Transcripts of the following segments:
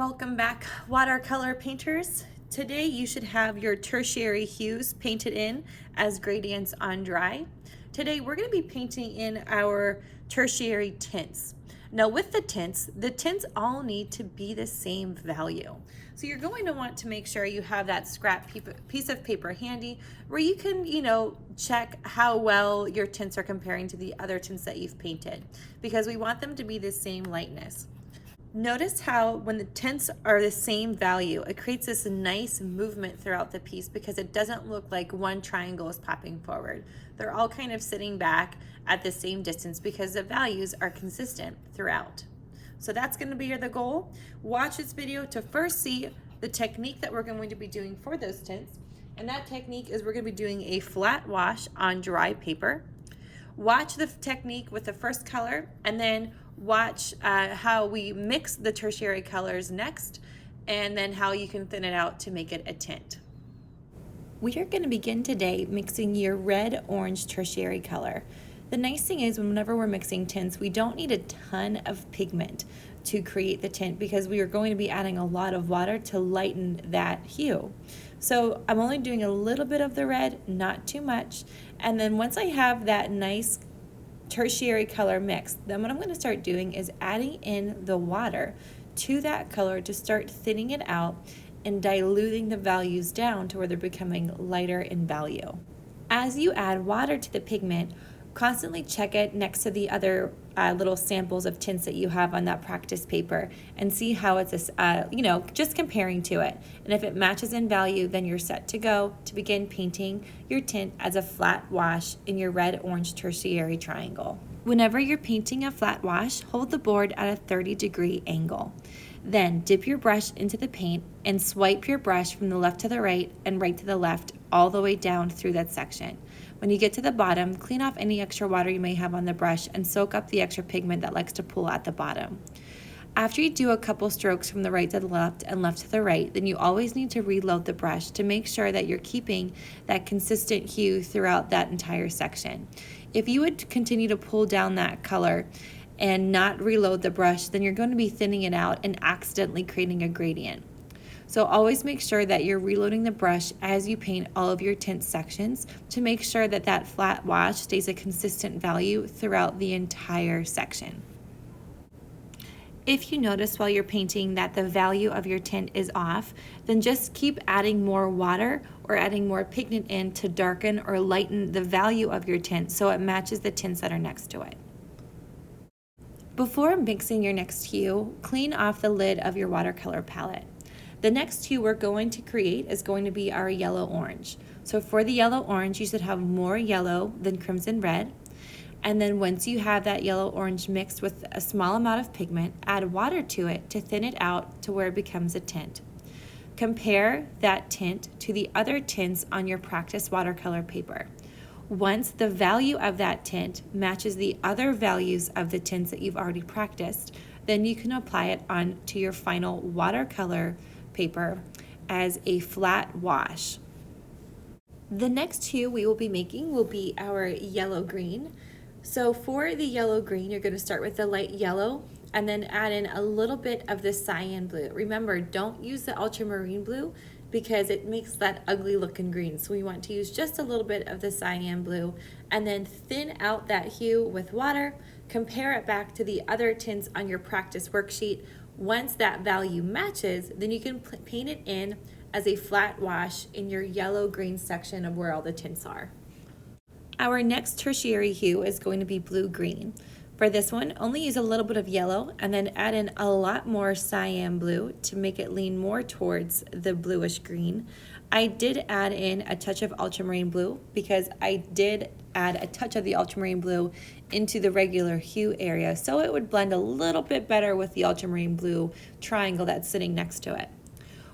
Welcome back, watercolor painters. Today you should have your tertiary hues painted in as gradients on dry. Today we're going to be painting in our tertiary tints. Now with the tints all need to be the same value. So you're going to want to make sure you have that scrap piece of paper handy where you can, check how well your tints are comparing to the other tints that you've painted, because we want them to be the same lightness. Notice how when the tints are the same value, it creates this nice movement throughout the piece because it doesn't look like one triangle is popping forward. They're all kind of sitting back at the same distance because the values are consistent throughout. So that's going to be the goal. Watch this video to first see the technique that we're going to be doing for those tints. And that technique is we're going to be doing a flat wash on dry paper. Watch the technique with the first color and then watch how we mix the tertiary colors next, and then how you can thin it out to make it a tint. We are going to begin today mixing your red-orange tertiary color. The nice thing is whenever we're mixing tints, we don't need a ton of pigment to create the tint because we are going to be adding a lot of water to lighten that hue. So I'm only doing a little bit of the red, not too much. And then once I have that nice tertiary color mix, then what I'm going to start doing is adding in the water to that color to start thinning it out and diluting the values down to where they're becoming lighter in value. As you add water to the pigment, constantly check it next to the other little samples of tints that you have on that practice paper and see how it's just comparing to it. And if it matches in value, then you're set to go to begin painting your tint as a flat wash in your red-orange tertiary triangle. Whenever you're painting a flat wash, hold the board at a 30-degree angle. Then dip your brush into the paint and swipe your brush from the left to the right and right to the left all the way down through that section. When you get to the bottom, clean off any extra water you may have on the brush and soak up the extra pigment that likes to pool at the bottom. After you do a couple strokes from the right to the left and left to the right, then you always need to reload the brush to make sure that you're keeping that consistent hue throughout that entire section. If you would continue to pull down that color and not reload the brush, then you're going to be thinning it out and accidentally creating a gradient. So always make sure that you're reloading the brush as you paint all of your tint sections to make sure that that flat wash stays a consistent value throughout the entire section. If you notice while you're painting that the value of your tint is off, then just keep adding more water or adding more pigment in to darken or lighten the value of your tint so it matches the tints that are next to it. Before mixing your next hue, clean off the lid of your watercolor palette. The next hue we're going to create is going to be our yellow-orange. So for the yellow-orange, you should have more yellow than crimson red. And then once you have that yellow-orange mixed with a small amount of pigment, add water to it to thin it out to where it becomes a tint. Compare that tint to the other tints on your practice watercolor paper. Once the value of that tint matches the other values of the tints that you've already practiced, then you can apply it on to your final watercolor paper as a flat wash. The next hue we will be making will be our yellow-green. So for the yellow-green, you're going to start with the light yellow and then add in a little bit of the cyan blue. Remember, don't use the ultramarine blue because it makes that ugly looking green. So we want to use just a little bit of the cyan blue and then thin out that hue with water. Compare it back to the other tints on your practice worksheet. Once that value matches, then you can paint it in as a flat wash in your yellow-green section of where all the tints are. Our next tertiary hue is going to be blue-green. For this one, only use a little bit of yellow and then add in a lot more cyan blue to make it lean more towards the bluish green. I did add in a touch of ultramarine blue because I did add a touch of the ultramarine blue into the regular hue area, so it would blend a little bit better with the ultramarine blue triangle that's sitting next to it.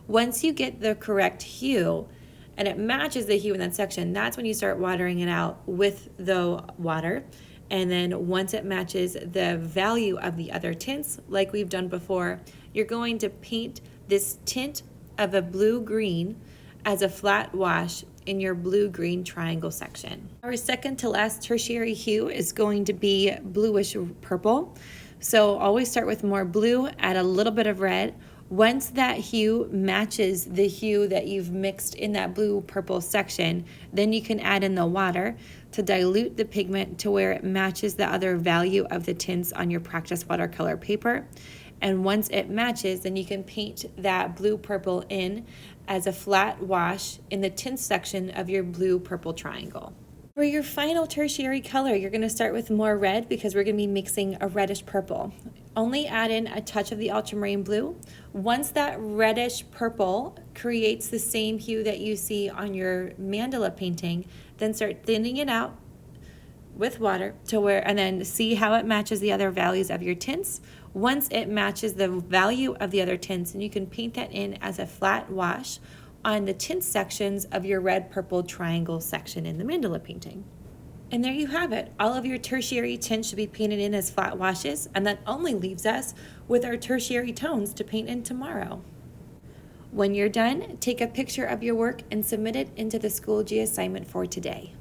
Once you get the correct hue and it matches the hue in that section, that's when you start watering it out with the water. And then once it matches the value of the other tints, like we've done before, you're going to paint this tint of a blue-green as a flat wash in your blue-green triangle section. Our second to last tertiary hue is going to be bluish purple. So always start with more blue, add a little bit of red, Once that hue matches the hue that you've mixed in that blue-purple section, then you can add in the water to dilute the pigment to where it matches the other value of the tints on your practice watercolor paper. And once it matches, then you can paint that blue-purple in as a flat wash in the tint section of your blue-purple triangle. For your final tertiary color, you're going to start with more red because we're going to be mixing a reddish purple. Only add in a touch of the ultramarine blue. Once that reddish purple creates the same hue that you see on your mandala painting, then start thinning it out with water and then see how it matches the other values of your tints. Once it matches the value of the other tints, and you can paint that in as a flat wash on the tint sections of your red-purple triangle section in the mandala painting. And there you have it. All of your tertiary tints should be painted in as flat washes, and that only leaves us with our tertiary tones to paint in tomorrow. When you're done, take a picture of your work and submit it into the Schoology assignment for today.